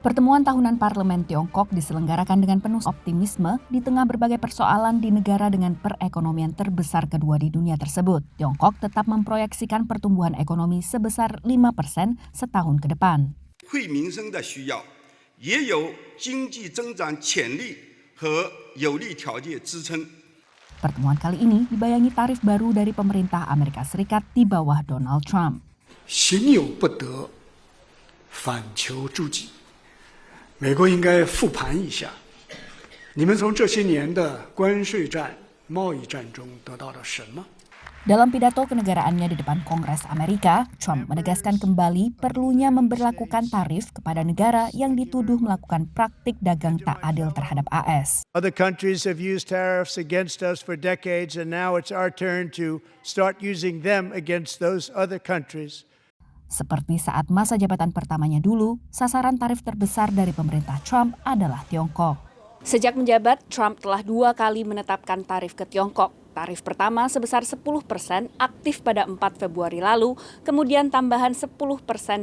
Pertemuan tahunan Parlemen Tiongkok diselenggarakan dengan penuh optimisme di tengah berbagai persoalan di negara dengan perekonomian terbesar kedua di dunia tersebut. Tiongkok tetap memproyeksikan pertumbuhan ekonomi sebesar 5% setahun ke depan. Pertemuan kali ini dibayangi tarif baru dari pemerintah Amerika Serikat di bawah Donald Trump. 美国应该复盘一下，你们从这些年的关税战、贸易战中得到了什么？ Dalam pidato kenegaraannya di depan Kongres Amerika, Trump menegaskan kembali perlunya memberlakukan tarif kepada negara yang dituduh melakukan praktik dagang tak adil terhadap AS. Other countries have used tariffs against us for decades, and now it's our turn to start using them against those other countries. Seperti saat masa jabatan pertamanya dulu, sasaran tarif terbesar dari pemerintah Trump adalah Tiongkok. Sejak menjabat, Trump telah 2 kali menetapkan tarif ke Tiongkok. Tarif pertama sebesar 10% aktif pada 4 Februari lalu, kemudian tambahan 10%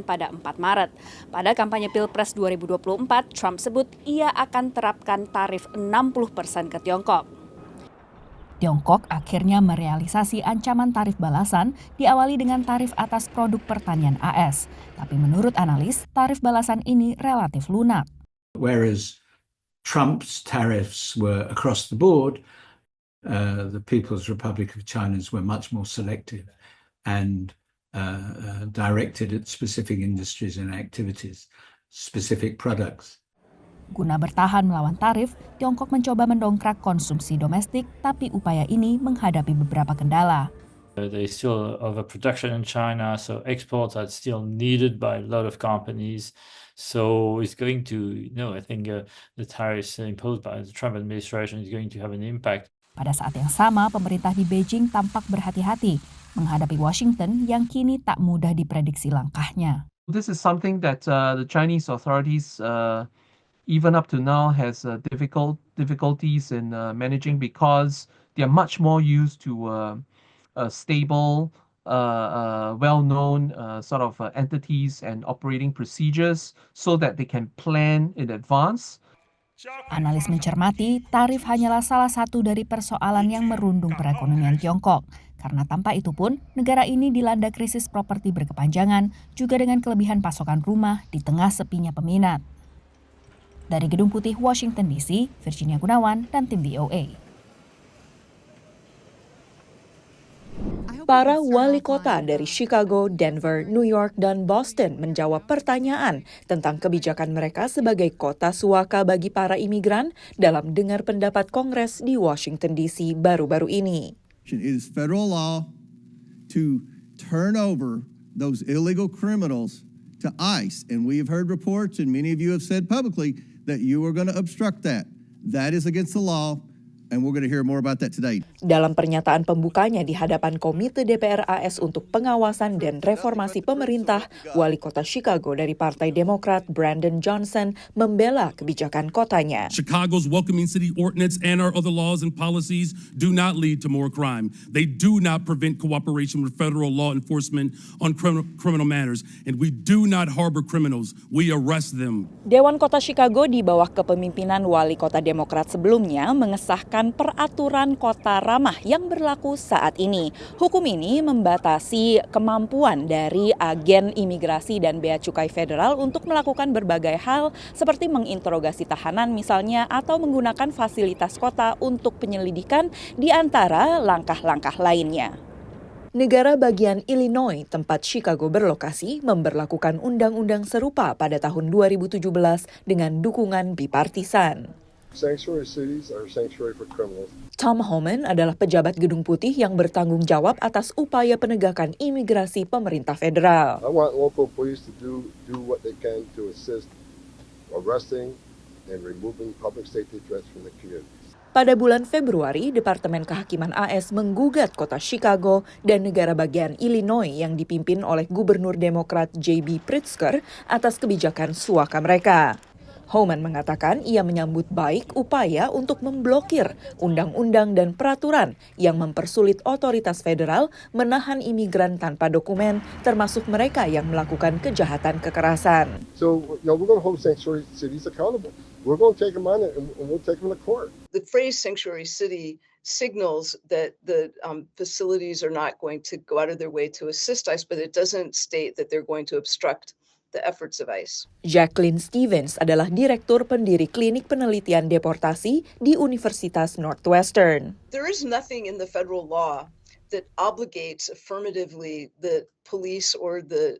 pada 4 Maret. Pada kampanye Pilpres 2024, Trump sebut ia akan terapkan tarif 60% ke Tiongkok. Tiongkok akhirnya merealisasi ancaman tarif balasan diawali dengan tarif atas produk pertanian AS. Tapi menurut analis, tarif balasan ini relatif lunak. Whereas Trump's tariffs were across the board, the People's Republic of China's were much more selective and directed at specific industries and activities, specific products. Guna bertahan melawan tarif, Tiongkok mencoba mendongkrak konsumsi domestik, tapi upaya ini menghadapi beberapa kendala. There's still overproduction in China, so exports are still needed by a lot of companies. So it's going to, I think the tariffs imposed by the Trump administration is going to have an impact. Pada saat yang sama, pemerintah di Beijing tampak berhati-hati menghadapi Washington yang kini tak mudah diprediksi langkahnya. This is something that the Chinese authorities even up to now has difficulties in managing because they are much more used to stable, well-known sort of entities and operating procedures so that they can plan in advance. Analis mencermati, tarif hanyalah salah satu dari persoalan yang merundung perekonomian Tiongkok. Karena tanpa itu pun, negara ini dilanda krisis properti berkepanjangan, juga dengan kelebihan pasokan rumah di tengah sepinya peminat. Dari Gedung Putih, Washington DC, Virginia Gunawan dan tim VOA. Para wali kota dari Chicago, Denver, New York, dan Boston menjawab pertanyaan tentang kebijakan mereka sebagai kota suaka bagi para imigran dalam dengar pendapat Kongres di Washington DC baru-baru ini. It is federal law to turn over those illegal criminals to ICE, and we have heard reports, and many of you have said publicly that you are going to obstruct that. That is against the law. And we're going to hear more about that today. Dalam pernyataan pembukanya di hadapan Komite DPR AS untuk Pengawasan dan Reformasi Pemerintah, Wali Kota Chicago dari Partai Demokrat Brandon Johnson membela kebijakan kotanya. Chicago's welcoming city ordinance and our other laws and policies do not lead to more crime. They do not prevent cooperation with federal law enforcement on criminal matters. And we do not harbor criminals. We arrest them. Dewan Kota Chicago di bawah kepemimpinan Wali Kota Demokrat sebelumnya mengesahkan peraturan kota ramah yang berlaku saat ini. Hukum ini membatasi kemampuan dari agen imigrasi dan bea cukai federal untuk melakukan berbagai hal seperti menginterogasi tahanan misalnya atau menggunakan fasilitas kota untuk penyelidikan di antara langkah-langkah lainnya. Negara bagian Illinois, tempat Chicago berlokasi, memberlakukan undang-undang serupa pada tahun 2017 dengan dukungan bipartisan. Sanctuary cities are sanctuary for criminals. Tom Homan adalah pejabat Gedung Putih yang bertanggung jawab atas upaya penegakan imigrasi pemerintah federal. I want local police to do what they can to assist arresting and removing public safety threats from the community. Pada bulan Februari, Departemen Kehakiman AS menggugat kota Chicago dan negara bagian Illinois yang dipimpin oleh Gubernur Demokrat J.B. Pritzker atas kebijakan suaka mereka. Homan mengatakan ia menyambut baik upaya untuk memblokir undang-undang dan peraturan yang mempersulit otoritas federal menahan imigran tanpa dokumen, termasuk mereka yang melakukan kejahatan kekerasan. So, we're going to hold sanctuary cities accountable. We're going to take them on it and we'll take them to court. The phrase sanctuary city signals that the facilities are not going to go out of their way to assist ICE, but it doesn't state that they're going to obstruct the efforts of ICE. Jacqueline Stevens adalah direktur pendiri klinik penelitian deportasi di Universitas Northwestern. There is nothing in the federal law that obligates affirmatively the police or the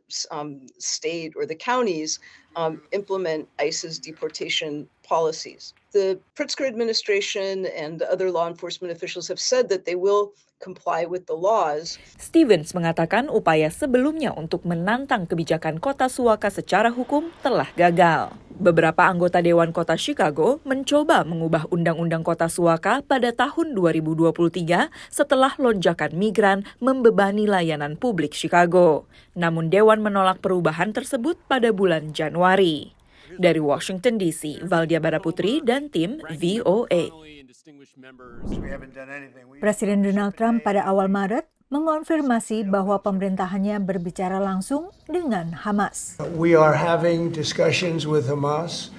state or the counties implement ICE's deportation policies. The Pritzker administration and other law enforcement officials have said that they will comply with the laws. Stevens mengatakan upaya sebelumnya untuk menantang kebijakan kota suaka secara hukum telah gagal. Beberapa anggota Dewan Kota Chicago mencoba mengubah Undang-Undang Kota Suaka pada tahun 2023 setelah lonjakan migran membebani layanan publik Chicago. Namun Dewan menolak perubahan tersebut pada bulan Januari. Dari Washington DC, Valdia Baraputri dan tim VOA. Presiden Donald Trump pada awal Maret mengonfirmasi bahwa pemerintahannya berbicara langsung dengan Hamas. We are having discussions with Hamas.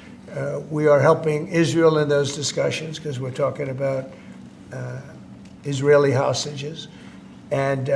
We are helping Israel in those discussions because we're talking about Israeli hostages. And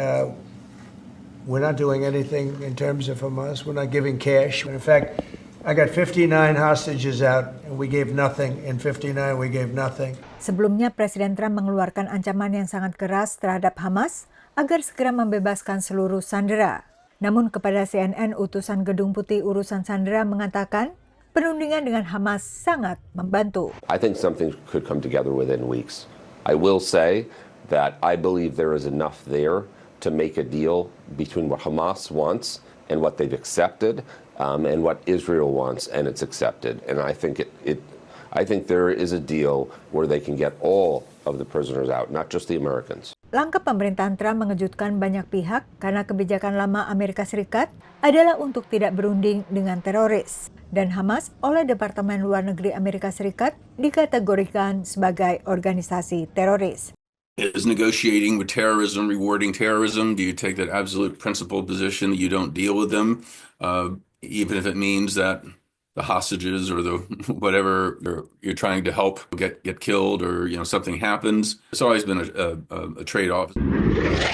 we're not doing anything in terms of Hamas. We're not giving cash. In fact, I got 59 hostages out, and we gave nothing. In 59, we gave nothing. Sebelumnya, Presiden Trump mengeluarkan ancaman yang sangat keras terhadap Hamas agar segera membebaskan seluruh sandera. Namun kepada CNN, utusan Gedung Putih urusan sandera mengatakan perundingan dengan Hamas sangat membantu. I think something could come together within weeks. I will say that I believe there is enough there to make a deal between what Hamas wants and what they've accepted. And what Israel wants, and it's accepted. And I think I think there is a deal where they can get all of the prisoners out, not just the Americans. Langkah pemerintahan Trump mengejutkan banyak pihak karena kebijakan lama Amerika Serikat adalah untuk tidak berunding dengan teroris. Dan Hamas oleh Departemen Luar Negeri Amerika Serikat dikategorikan sebagai organisasi teroris. Is negotiating with terrorism rewarding terrorism? Do you take that absolute principled position that you don't deal with them? Even if it means that the hostages or the whatever you're trying to help get killed or something happens. It's always been a trade-off.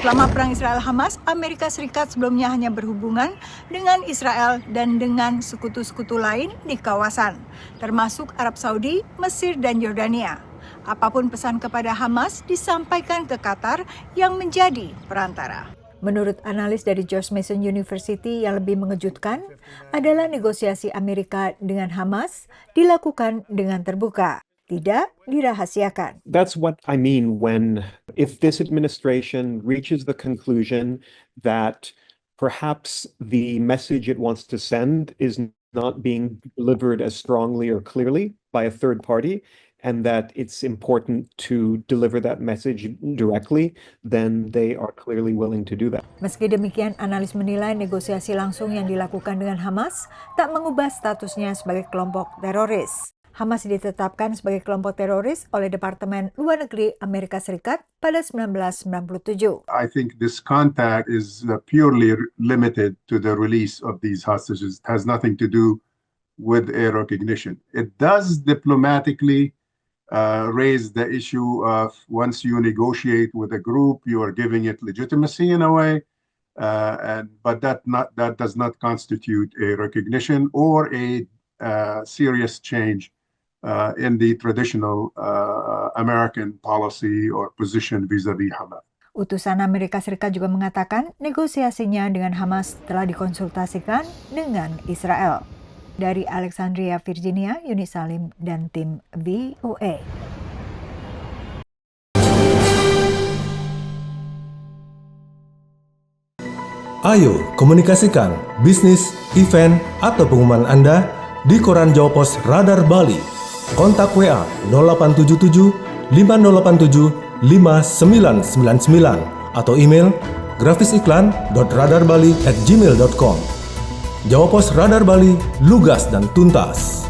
Selama perang Israel-Hamas, Amerika Serikat sebelumnya hanya berhubungan dengan Israel dan dengan sekutu-sekutu lain di kawasan, termasuk Arab Saudi, Mesir, dan Yordania. Apapun pesan kepada Hamas disampaikan ke Qatar yang menjadi perantara. Menurut analis dari George Mason University, yang lebih mengejutkan adalah negosiasi Amerika dengan Hamas dilakukan dengan terbuka, tidak dirahasiakan. That's what I mean when, if this administration reaches the conclusion that perhaps the message it wants to send is not being delivered as strongly or clearly by a third party, and that it's important to deliver that message directly, then they are clearly willing to do that. Meski demikian, analis menilai negosiasi langsung yang dilakukan dengan Hamas tak mengubah statusnya sebagai kelompok teroris. Hamas ditetapkan sebagai kelompok teroris oleh Departemen Luar Negeri Amerika Serikat pada 1997. I think this contact is purely limited to the release of these hostages. It has nothing to do with air recognition. It does diplomatically raise the issue of once you negotiate with a group, you are giving it legitimacy in a way, but that does not constitute a recognition or a serious change in the traditional American policy or position vis-a-vis Hamas. Utusan Amerika Serikat juga mengatakan negosiasinya dengan Hamas telah dikonsultasikan dengan Israel. Dari Alexandria, Virginia, Yuni Salim dan tim VOA. Ayo komunikasikan bisnis, event, atau pengumuman Anda di Koran Jawa Pos Radar Bali. Kontak WA 0877 5087 5999 atau email grafisiklan.radarbali@gmail.com. Jawa Pos Radar Bali, lugas dan tuntas.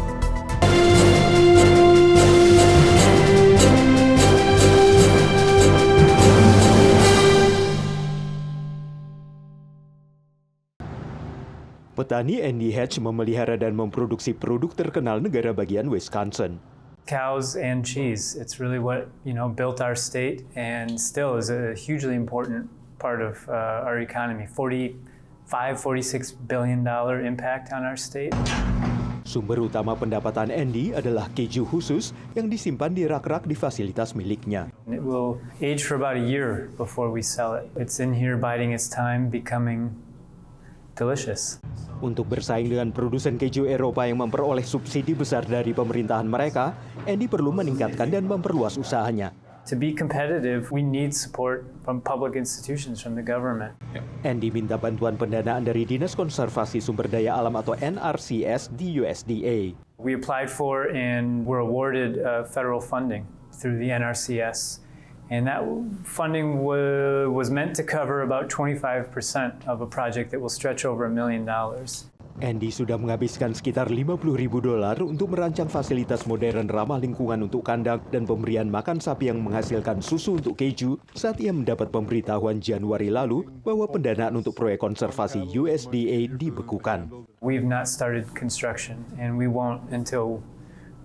Petani Andy Hatch memelihara dan memproduksi produk terkenal negara bagian Wisconsin. Cows and cheese. It's really what built our state and still is a hugely important part of our economy. $46 billion impact on our state. Sumber utama pendapatan Andy adalah keju khusus yang disimpan di rak-rak di fasilitas miliknya. It will age for about a year before we sell it. It's in here biding its time, becoming delicious. Untuk bersaing dengan produsen keju Eropa yang memperoleh subsidi besar dari pemerintahan mereka, Andy perlu meningkatkan dan memperluas usahanya. To be competitive, we need support from public institutions, from the government. Andy minta bantuan pendanaan dari Dinas Konservasi Sumber Daya Alam atau NRCS di USDA. We applied for and were awarded federal funding through the NRCS. And that funding was meant to cover about 25% of a project that will stretch over $1 million. Andy sudah menghabiskan sekitar $50.000 untuk merancang fasilitas modern ramah lingkungan untuk kandang dan pemberian makan sapi yang menghasilkan susu untuk keju saat ia mendapat pemberitahuan Januari lalu bahwa pendanaan untuk proyek konservasi USDA dibekukan. We've not started construction and we won't until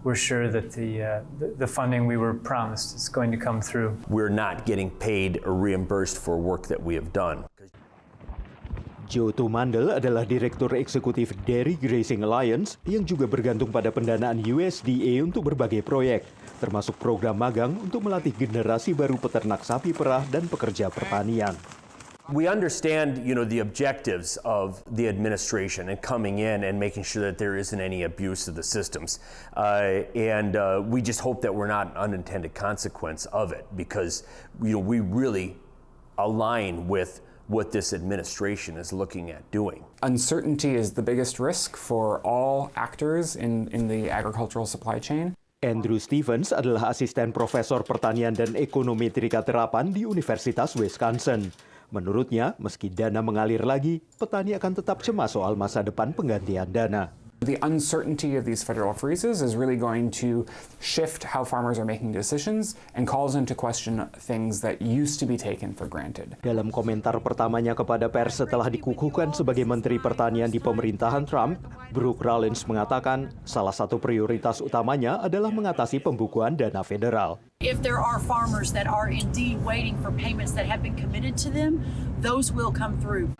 we're sure that the funding we were promised is going to come through. We're not getting paid or reimbursed for work that we have done. Joe Tumandel adalah Direktur Eksekutif Dairy Grazing Alliance yang juga bergantung pada pendanaan USDA untuk berbagai proyek, termasuk program magang untuk melatih generasi baru peternak sapi perah dan pekerja pertanian. We understand, the objectives of the administration and coming in and making sure that there isn't any abuse of the systems. And we just hope that we're not an unintended consequence of it because, we really align with what this administration is looking at doing. Uncertainty is the biggest risk for all actors in the agricultural supply chain. Andrew Stevens adalah asisten profesor pertanian dan ekonometri terapan di Universitas Wisconsin. Menurutnya, meski dana mengalir lagi, petani akan tetap cemas soal masa depan penggantian dana. The uncertainty of these federal freezes is really going to shift how farmers are making decisions and calls into question things that used to be taken for granted. Dalam komentar pertamanya kepada pers setelah dikukuhkan sebagai Menteri Pertanian di pemerintahan Trump, Brooke Rollins mengatakan salah satu prioritas utamanya adalah mengatasi pembukuan dana federal. If there are farmers that are indeed waiting for payments that have been committed to them, those will come through.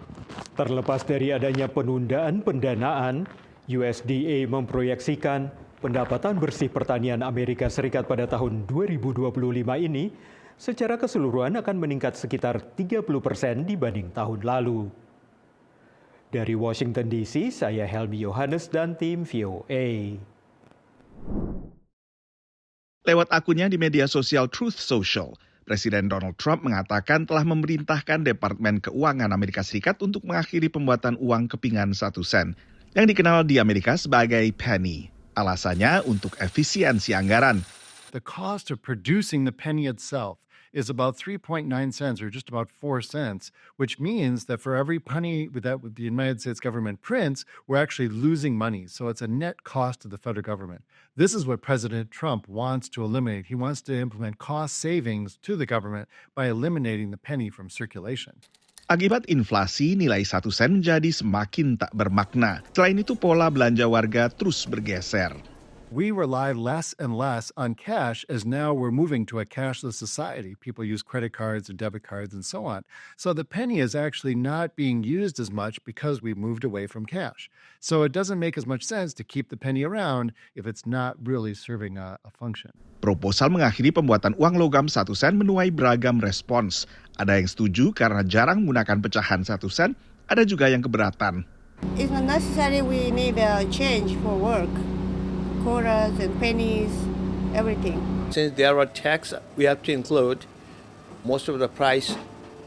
Terlepas dari adanya penundaan pendanaan, USDA memproyeksikan pendapatan bersih pertanian Amerika Serikat pada tahun 2025 ini secara keseluruhan akan meningkat sekitar 30% dibanding tahun lalu. Dari Washington DC, saya Helmi Yohanes dan tim VOA. Lewat akunnya di media sosial Truth Social, Presiden Donald Trump mengatakan telah memerintahkan Departemen Keuangan Amerika Serikat untuk mengakhiri pembuatan uang kepingan 1 sen, yang dikenal di Amerika sebagai penny. Alasannya untuk efisiensi anggaran. The cost of producing the penny itself is about 3.9 cents or just about 4 cents, which means that for every penny that the United States government prints, we're actually losing money. So it's a net cost to the federal government. This is what President Trump wants to eliminate. He wants to implement cost savings to the government by eliminating the penny from circulation. Akibat inflasi, nilai 1 sen menjadi semakin tak bermakna. Selain itu, pola belanja warga terus bergeser. We rely less and less on cash as now we're moving to a cashless society. People use credit cards and debit cards and so on. So the penny is actually not being used as much because we've moved away from cash. So it doesn't make as much sense to keep the penny around if it's not really serving a function. Proposal mengakhiri pembuatan uang logam 1 sen menuai beragam respons. Ada yang setuju karena jarang menggunakan pecahan 1 sen, ada juga yang keberatan. It's not necessary we need a change for work. Quarters and pennies, everything. Since there are tax we have to include, most of the price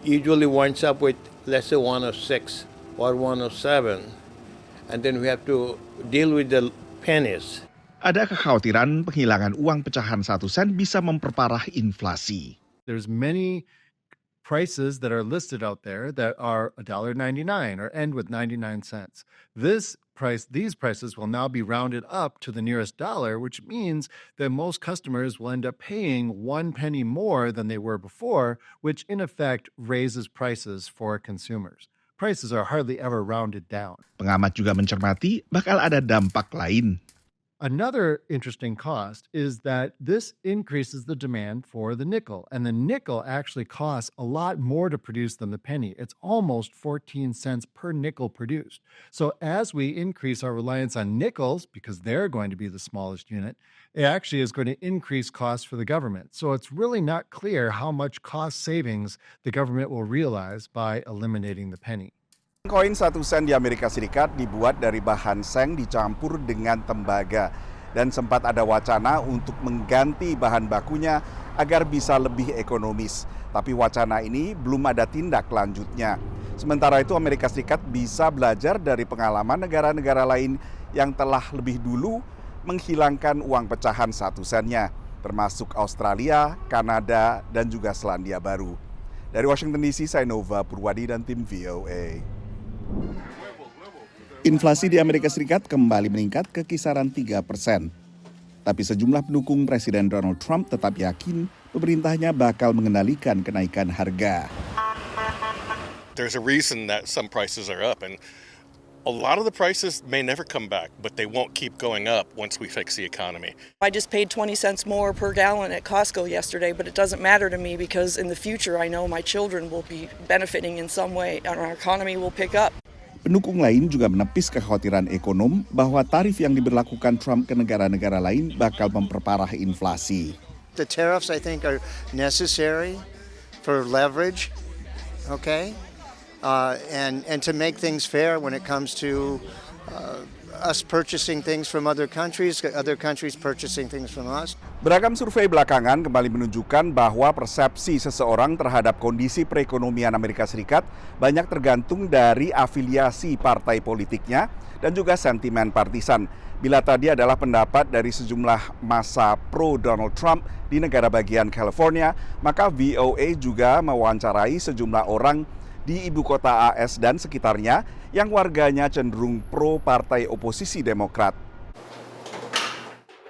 usually winds up with let's say 106 or 107, and then we have to deal with the pennies. Ada kekhawatiran penghilangan uang pecahan 1 sen bisa memperparah inflasi. There's many prices that are listed out there that are $1.99 or end with 99 cents. These prices will now be rounded up to the nearest dollar, which means that most customers will end up paying 1 penny more than they were before, which in effect raises prices for consumers. prices are hardly ever rounded down. Pengamat juga mencermati bakal ada dampak lain. Another interesting cost is that this increases the demand for the nickel. And the nickel actually costs a lot more to produce than the penny. It's almost 14 cents per nickel produced. So as we increase our reliance on nickels, because they're going to be the smallest unit, it actually is going to increase costs for the government. So it's really not clear how much cost savings the government will realize by eliminating the penny. Koin 1 sen di Amerika Serikat dibuat dari bahan seng dicampur dengan tembaga dan sempat ada wacana untuk mengganti bahan bakunya agar bisa lebih ekonomis. Tapi wacana ini belum ada tindak lanjutnya. Sementara itu Amerika Serikat bisa belajar dari pengalaman negara-negara lain yang telah lebih dulu menghilangkan uang pecahan 1 sennya, termasuk Australia, Kanada, dan juga Selandia Baru. Dari Washington DC, saya Nova Purwadi dan tim VOA. Inflasi di Amerika Serikat kembali meningkat ke kisaran 3%. Tapi sejumlah pendukung Presiden Donald Trump tetap yakin pemerintahnya bakal mengendalikan kenaikan harga. There's a reason that some prices are up, and a lot of the prices may never come back, but they won't keep going up once we fix the economy. I just paid 20 cents more per gallon at Costco yesterday, but it doesn't matter to me because in the future I know my children will be benefiting in some way and our economy will pick up. Pendukung lain juga menepis kekhawatiran ekonom bahwa tarif yang diberlakukan Trump ke negara-negara lain bakal memperparah inflasi. The tariffs, I think, are necessary for leverage, okay? And to make things fair when it comes to us purchasing things from other countries purchasing things from us. Beragam survei belakangan kembali menunjukkan bahwa persepsi seseorang terhadap kondisi perekonomian Amerika Serikat banyak tergantung dari afiliasi partai politiknya dan juga sentimen partisan. Bila tadi adalah pendapat dari sejumlah massa pro Donald Trump di negara bagian California, maka VOA juga mewawancarai sejumlah orang di ibu kota AS dan sekitarnya yang warganya cenderung pro partai oposisi Demokrat.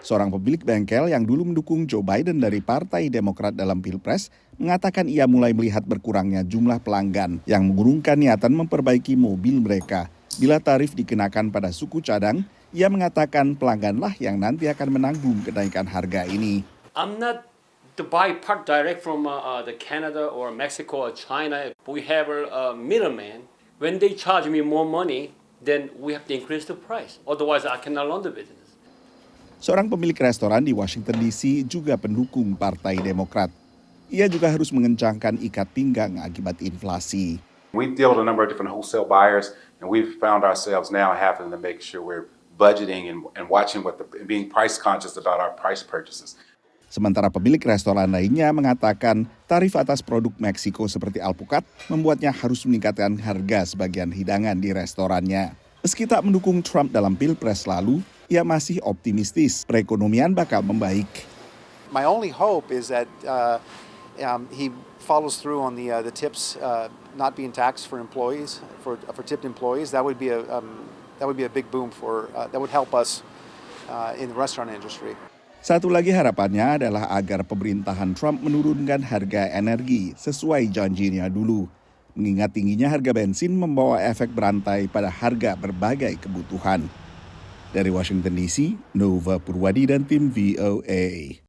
Seorang pemilik bengkel yang dulu mendukung Joe Biden dari Partai Demokrat dalam Pilpres mengatakan ia mulai melihat berkurangnya jumlah pelanggan yang mengurungkan niatan memperbaiki mobil mereka. Bila tarif dikenakan pada suku cadang, ia mengatakan pelangganlah yang nanti akan menanggung kenaikan harga ini. I'm not to buy part direct from the Canada or Mexico or China. We have a middleman. When they charge me more money, then we have to increase the price. Otherwise, I cannot run the business. Seorang pemilik restoran di Washington DC juga pendukung Partai Demokrat. Ia juga harus mengencangkan ikat pinggang akibat inflasi. We deal with a number of different wholesale buyers, and we've found ourselves now having to make sure we're budgeting and watching being price conscious about our price purchases. Sementara pemilik restoran lainnya mengatakan tarif atas produk Meksiko seperti alpukat membuatnya harus meningkatkan harga sebagian hidangan di restorannya. Meski tak mendukung Trump dalam Pilpres lalu, ia masih optimistis perekonomian bakal membaik. My only hope is that he follows through on the tips not being taxed for employees, for tipped employees. That would be a big boom that would help us in the restaurant industry. Satu lagi harapannya adalah agar pemerintahan Trump menurunkan harga energi sesuai janjinya dulu. Mengingat tingginya harga bensin membawa efek berantai pada harga berbagai kebutuhan. Dari Washington DC, Nova Purwadi dan tim VOA.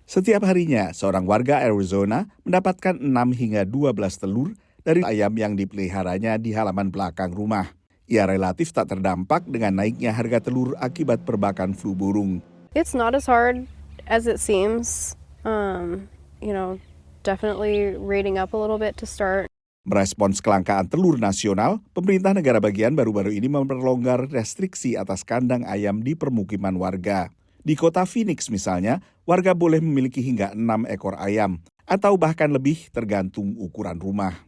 Setiap harinya, seorang warga Arizona mendapatkan 6 hingga 12 telur dari ayam yang dipeliharanya di halaman belakang rumah. Ia relatif tak terdampak dengan naiknya harga telur akibat perbakan flu burung. It's not as hard as it seems. Definitely rating up a little bit to start. Merespons kelangkaan telur nasional, pemerintah negara bagian baru-baru ini memperlonggar restriksi atas kandang ayam di permukiman warga. Di kota Phoenix misalnya, warga boleh memiliki hingga 6 ekor ayam, atau bahkan lebih tergantung ukuran rumah.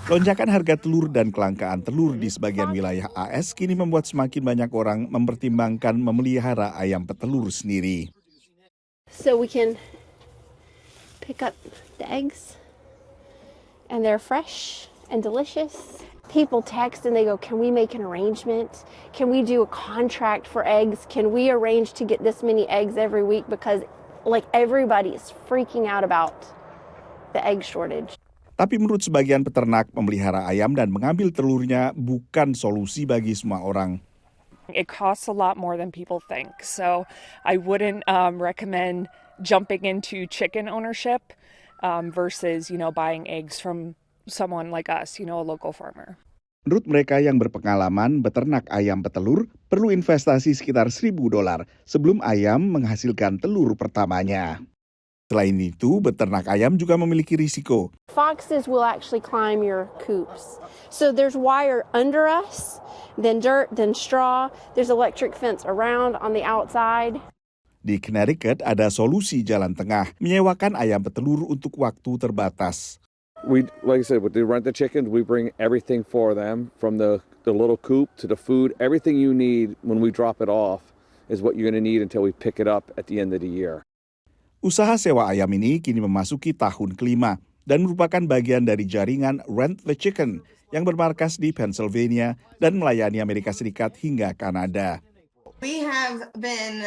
Lonjakan harga telur dan kelangkaan telur di sebagian wilayah AS kini membuat semakin banyak orang mempertimbangkan memelihara ayam petelur sendiri. So we can pick up the eggs and they're fresh and delicious. People text and they go, can we make an arrangement? Can we do a contract for eggs? Can we arrange to get this many eggs every week? Because everybody is freaking out about the egg shortage. Tapi menurut sebagian peternak, memelihara ayam dan mengambil telurnya bukan solusi bagi semua orang. It costs a lot more than people think. So I wouldn't recommend jumping into chicken ownership versus, buying eggs from someone like us, a local farmer. Menurut mereka yang berpengalaman, beternak ayam petelur perlu investasi sekitar $1.000 sebelum ayam menghasilkan telur pertamanya. Selain itu, beternak ayam juga memiliki risiko. Foxes will actually climb your coops. So there's wire under us, then dirt, then straw. There's electric fence around on the outside. Di Connecticut ada solusi jalan tengah, menyewakan ayam petelur untuk waktu terbatas. Like I said, with the rent the chickens, we bring everything for them, from the little coop to the food. Everything you need when we drop it off is what you're going to need until we pick it up at the end of the year. Usaha sewa ayam ini kini memasuki tahun ke-5 dan merupakan bagian dari jaringan Rent the Chicken yang bermarkas di Pennsylvania dan melayani Amerika Serikat hingga Kanada. We have been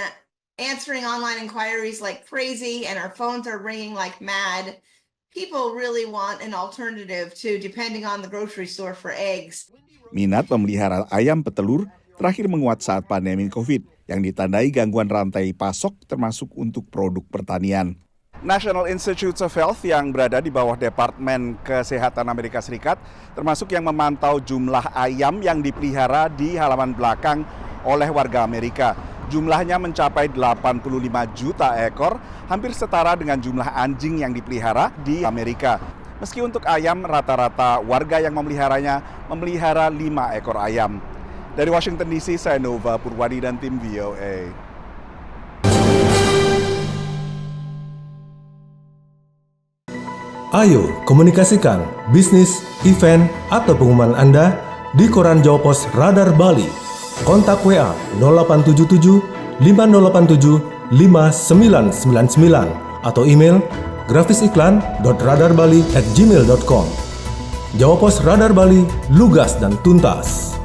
answering online inquiries like crazy and our phones are ringing like mad. People really want an alternative to depending on the grocery store for eggs. Minat memelihara ayam petelur terakhir menguat saat pandemi COVID yang ditandai gangguan rantai pasok termasuk untuk produk pertanian. National Institutes of Health yang berada di bawah Departemen Kesehatan Amerika Serikat termasuk yang memantau jumlah ayam yang dipelihara di halaman belakang oleh warga Amerika. Jumlahnya mencapai 85 juta ekor, hampir setara dengan jumlah anjing yang dipelihara di Amerika. Meski untuk ayam, rata-rata warga yang memeliharanya memelihara 5 ekor ayam. Dari Washington DC, saya Nova Purwadi dan tim VOA. Ayo komunikasikan bisnis, event, atau pengumuman Anda di Koran Jawa Pos Radar Bali. Kontak WA 0877 5087 5999 atau email grafisiklan.radarbali@gmail.com. Jawa Pos Radar Bali, lugas dan tuntas.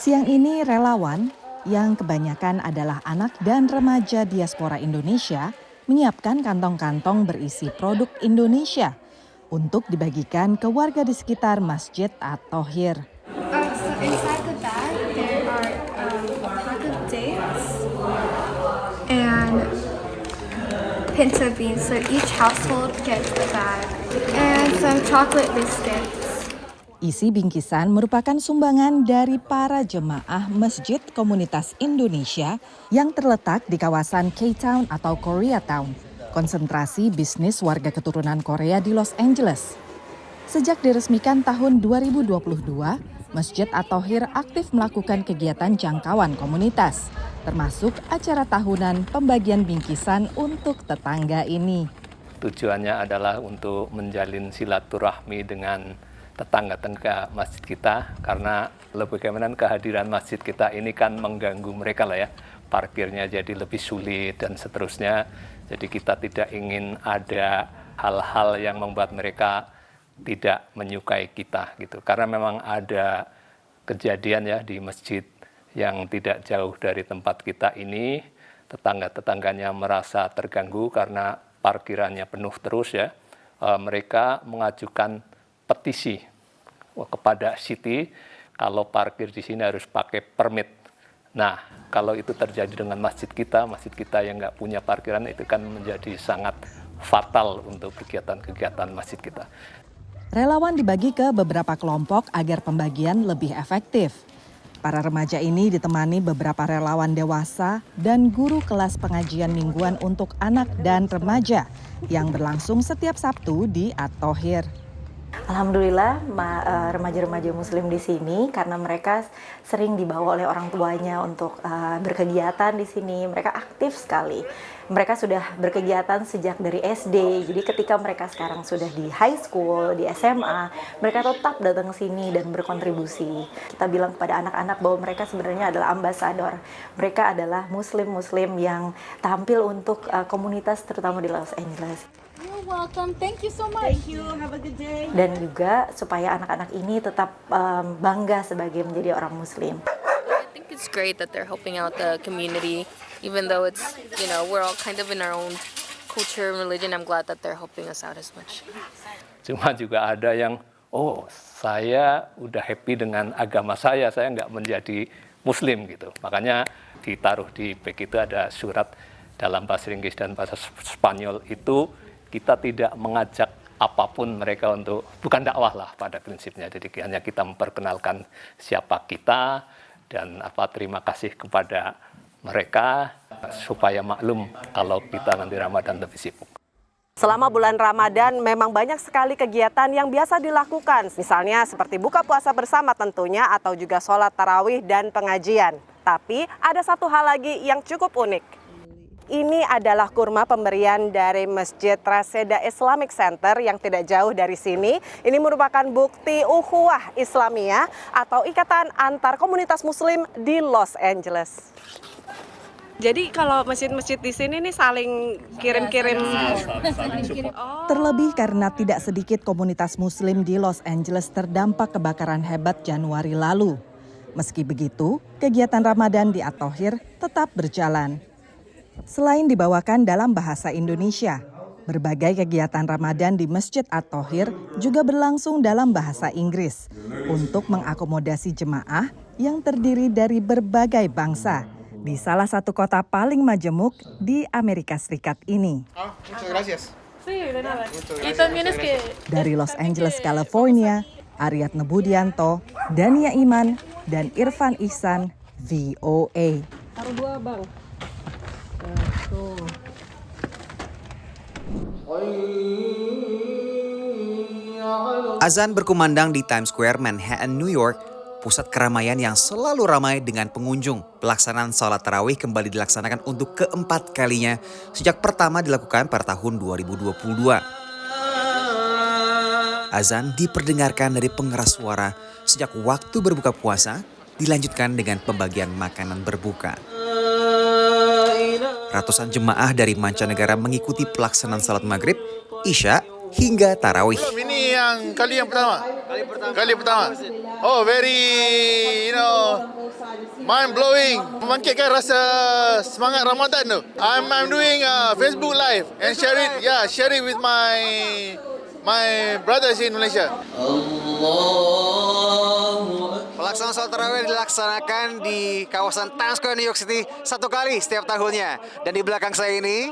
Siang ini relawan yang kebanyakan adalah anak dan remaja diaspora Indonesia menyiapkan kantong-kantong berisi produk Indonesia untuk dibagikan ke warga di sekitar Masjid At-Thohir. So inside the bag there are pack of dates and pinto beans. So each household gets a bag and some chocolate biscuits. Isi bingkisan merupakan sumbangan dari para jemaah Masjid Komunitas Indonesia yang terletak di kawasan K-Town atau Koreatown, konsentrasi bisnis warga keturunan Korea di Los Angeles. Sejak diresmikan tahun 2022, Masjid At-Thohir aktif melakukan kegiatan jangkauan komunitas, termasuk acara tahunan pembagian bingkisan untuk tetangga ini. Tujuannya adalah untuk menjalin silaturahmi dengan tetangga-tetangga masjid kita, karena bagaimana kehadiran masjid kita ini kan mengganggu mereka lah ya, parkirnya jadi lebih sulit dan seterusnya. Jadi kita tidak ingin ada hal-hal yang membuat mereka tidak menyukai kita gitu, karena memang ada kejadian ya di masjid yang tidak jauh dari tempat kita ini, tetangga-tetangganya merasa terganggu karena parkirannya penuh terus ya. Mereka mengajukan petisi kepada City kalau parkir di sini harus pakai permit. Nah, kalau itu terjadi dengan masjid kita yang nggak punya parkiran, itu kan menjadi sangat fatal untuk kegiatan-kegiatan masjid kita. Relawan dibagi ke beberapa kelompok agar pembagian lebih efektif. Para remaja ini ditemani beberapa relawan dewasa dan guru kelas pengajian mingguan untuk anak dan remaja yang berlangsung setiap Sabtu di At-Thohir. Alhamdulillah remaja-remaja muslim di sini, karena mereka sering dibawa oleh orang tuanya untuk berkegiatan di sini. Mereka aktif sekali. Mereka sudah berkegiatan sejak dari SD. Jadi ketika mereka sekarang sudah di high school, di SMA, mereka tetap datang ke sini dan berkontribusi. Kita bilang kepada anak-anak bahwa mereka sebenarnya adalah ambasador. Mereka adalah muslim-muslim yang tampil untuk komunitas terutama di Los Angeles. You're welcome. Thank you so much. Thank you. Have a good day. Dan juga supaya anak-anak ini tetap bangga sebagai menjadi orang Muslim. I think it's great that they're helping out the community, even though it's, we're all kind of in our own culture and religion. I'm glad that they're helping us out as much. Cuma juga ada yang, saya udah happy dengan agama saya nggak menjadi Muslim gitu. Makanya ditaruh di bag itu ada surat dalam bahasa Inggris dan bahasa Spanyol itu kita tidak mengajak apapun mereka untuk, bukan dakwah lah pada prinsipnya. Jadi hanya kita memperkenalkan siapa kita dan terima kasih kepada mereka supaya maklum kalau kita nanti Ramadan lebih sibuk. Selama bulan Ramadan memang banyak sekali kegiatan yang biasa dilakukan. Misalnya seperti buka puasa bersama tentunya atau juga sholat tarawih dan pengajian. Tapi ada satu hal lagi yang cukup unik. Ini adalah kurma pemberian dari Masjid Reseda Islamic Center yang tidak jauh dari sini. Ini merupakan bukti ukhuwah Islamiyah atau ikatan antar komunitas muslim di Los Angeles. Jadi kalau masjid-masjid di sini nih saling kirim-kirim. Terlebih karena tidak sedikit komunitas muslim di Los Angeles terdampak kebakaran hebat Januari lalu. Meski begitu, kegiatan Ramadan di At-Thohir tetap berjalan. Selain dibawakan dalam bahasa Indonesia, berbagai kegiatan Ramadan di Masjid At-Thohir juga berlangsung dalam bahasa Inggris untuk mengakomodasi jemaah yang terdiri dari berbagai bangsa di salah satu kota paling majemuk di Amerika Serikat ini. Dari Los Angeles, California, Aryatna Budianto, Dania Iman, dan Irfan Ihsan, VOA. Taruh 2, Bang. Azan berkumandang di Times Square, Manhattan, New York, pusat keramaian yang selalu ramai dengan pengunjung. Pelaksanaan salat tarawih kembali dilaksanakan untuk keempat kalinya sejak pertama dilakukan pada tahun 2022. Azan diperdengarkan dari pengeras suara sejak waktu berbuka puasa, dilanjutkan dengan pembagian makanan berbuka. Ratusan jemaah dari mancanegara mengikuti pelaksanaan salat maghrib, isya, hingga tarawih. Ini yang kali pertama. Kali pertama. Oh, very, mind blowing. Membangkitkan rasa semangat Ramadan tu. I'm doing Facebook live and share it with my brothers in Malaysia. Pelaksanaan salat tarawih dilaksanakan di kawasan Times Square, New York City satu kali setiap tahunnya. Dan di belakang saya ini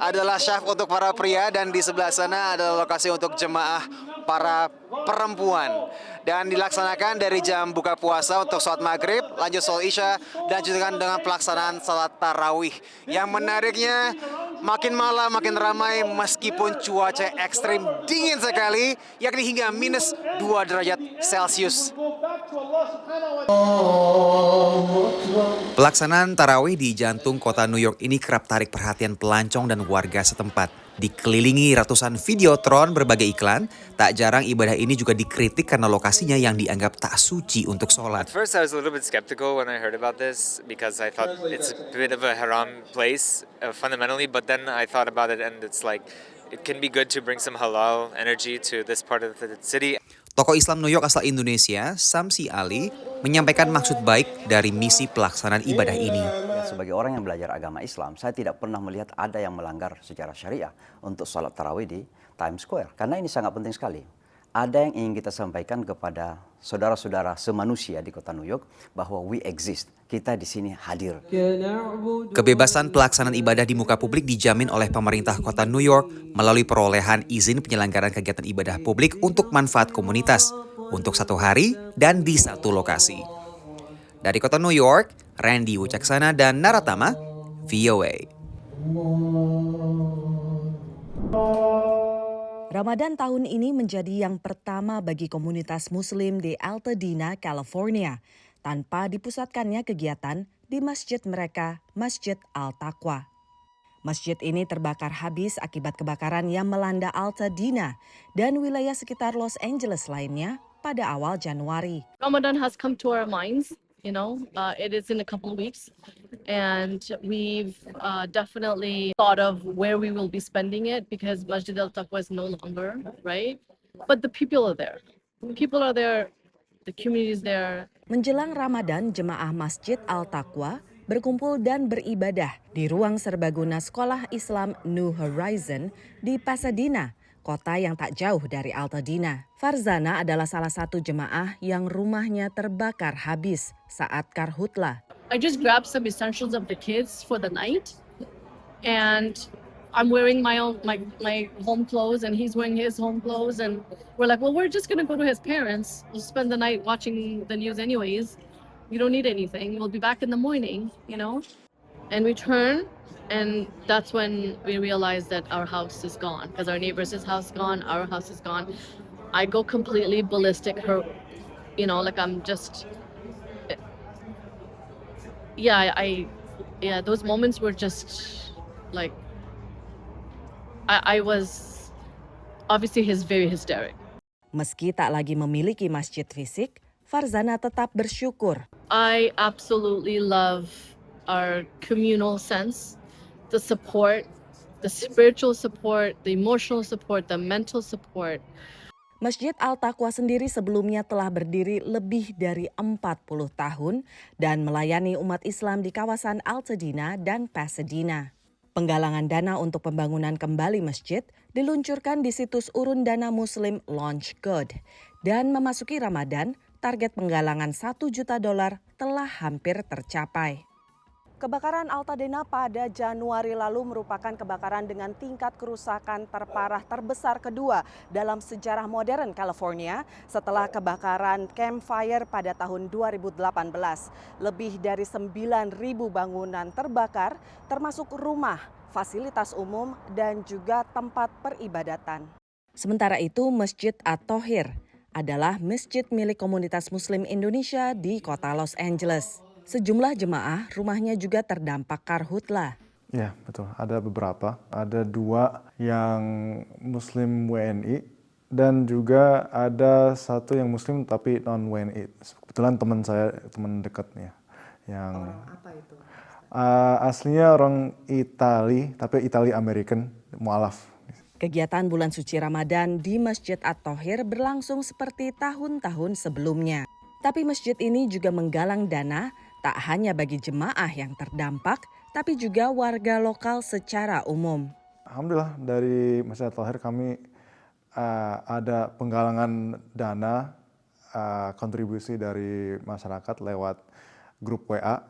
adalah syaf untuk para pria dan di sebelah sana adalah lokasi untuk jemaah para perempuan. Dan dilaksanakan dari jam buka puasa untuk sholat maghrib, lanjut sholat isya, dan juga dengan pelaksanaan sholat tarawih. Yang menariknya, makin malam makin ramai meskipun cuaca ekstrim dingin sekali, yakni hingga minus 2 derajat Celcius. Pelaksanaan tarawih di jantung kota New York ini kerap tarik perhatian pelancong dan warga setempat. Dikelilingi ratusan videotron berbagai iklan, tak jarang ibadah ini juga dikritik karena lokasinya yang dianggap tak suci untuk sholat. At first I was a little bit skeptical when I heard about this because I thought it's a bit of a haram place fundamentally, but then I thought about it and it's like it can be good to bring some halal energy to this part of the city. Tokoh Islam New York asal Indonesia, Samsi Ali, menyampaikan maksud baik dari misi pelaksanaan ibadah ini. Sebagai orang yang belajar agama Islam, saya tidak pernah melihat ada yang melanggar secara syariah untuk sholat tarawih di Times Square. Karena ini sangat penting sekali. Ada yang ingin kita sampaikan kepada saudara-saudara semanusia di kota New York bahwa we exist. Kita di sini hadir. Kebebasan pelaksanaan ibadah di muka publik dijamin oleh pemerintah kota New York melalui perolehan izin penyelenggaraan kegiatan ibadah publik untuk manfaat komunitas untuk satu hari dan di satu lokasi. Dari kota New York, Randy Wucaksana dan Naratama, VOA. Ramadan tahun ini menjadi yang pertama bagi komunitas Muslim di Altadena, California, tanpa dipusatkannya kegiatan di masjid mereka, Masjid Al-Taqwa. Masjid ini terbakar habis akibat kebakaran yang melanda Altadena dan wilayah sekitar Los Angeles lainnya pada awal Januari. Ramadan has come to our minds It is in a couple of weeks. And we've definitely thought of where we will be spending it because Masjid Al-Taqwa is no longer, right? But the people are there. People are there, the community is there. Menjelang Ramadan, jemaah Masjid Al-Taqwa berkumpul dan beribadah di ruang serbaguna Sekolah Islam New Horizon di Pasadena, kota yang tak jauh dari Altadena. Farzana adalah salah satu jemaah yang rumahnya terbakar habis saat Karhutla. I just grabbed some essentials of the kids for the night, and I'm wearing my home clothes, and he's wearing his home clothes, and we're like, well, we're just gonna go to his parents. We'll spend the night watching the news anyways. We don't need anything. We'll be back in the morning, And we turn, and that's when we realize that our house is gone because our neighbor's house is gone, our house is gone. I go completely ballistic. I'm just. Those moments were just like, I was, obviously he's very hysteric. Meski tak lagi memiliki masjid fisik, Farzana tetap bersyukur. I absolutely love our communal sense, the support, the spiritual support, the emotional support, the mental support. Masjid Al-Taqwa sendiri sebelumnya telah berdiri lebih dari 40 tahun dan melayani umat Islam di kawasan Altadena dan Pasadena. Penggalangan dana untuk pembangunan kembali masjid diluncurkan di situs urun dana Muslim Launch Good. Dan memasuki Ramadan, target penggalangan $1 juta telah hampir tercapai. Kebakaran Altadena pada Januari lalu merupakan kebakaran dengan tingkat kerusakan terparah terbesar kedua dalam sejarah modern California setelah kebakaran Camp Fire pada tahun 2018. Lebih dari 9.000 bangunan terbakar, termasuk rumah, fasilitas umum, dan juga tempat peribadatan. Sementara itu, Masjid At-Thohir adalah masjid milik komunitas Muslim Indonesia di kota Los Angeles. Sejumlah jemaah rumahnya juga terdampak karhutla. Ya, betul. Ada beberapa. Ada 2 yang Muslim WNI dan juga ada 1 yang Muslim tapi non WNI. Kebetulan teman saya, teman dekatnya. Yang apa itu? Aslinya orang Itali, tapi Itali American, mualaf. Kegiatan bulan suci Ramadan di Masjid At-Thohir berlangsung seperti tahun-tahun sebelumnya. Tapi masjid ini juga menggalang dana tak hanya bagi jemaah yang terdampak, tapi juga warga lokal secara umum. Alhamdulillah dari Masjid At-Thohir kami ada penggalangan dana, kontribusi dari masyarakat lewat grup WA.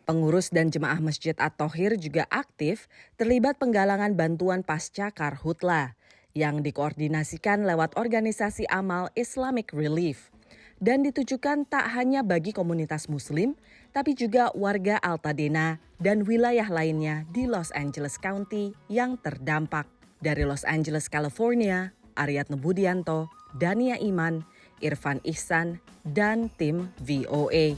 Pengurus dan jemaah Masjid At-Thohir juga aktif terlibat penggalangan bantuan pasca karhutla yang dikoordinasikan lewat organisasi amal Islamic Relief. Dan ditujukan tak hanya bagi komunitas Muslim, tapi juga warga Altadena dan wilayah lainnya di Los Angeles County yang terdampak. Dari Los Angeles, California, Aryatno Budianto, Dania Iman, Irfan Ihsan, dan tim VOA.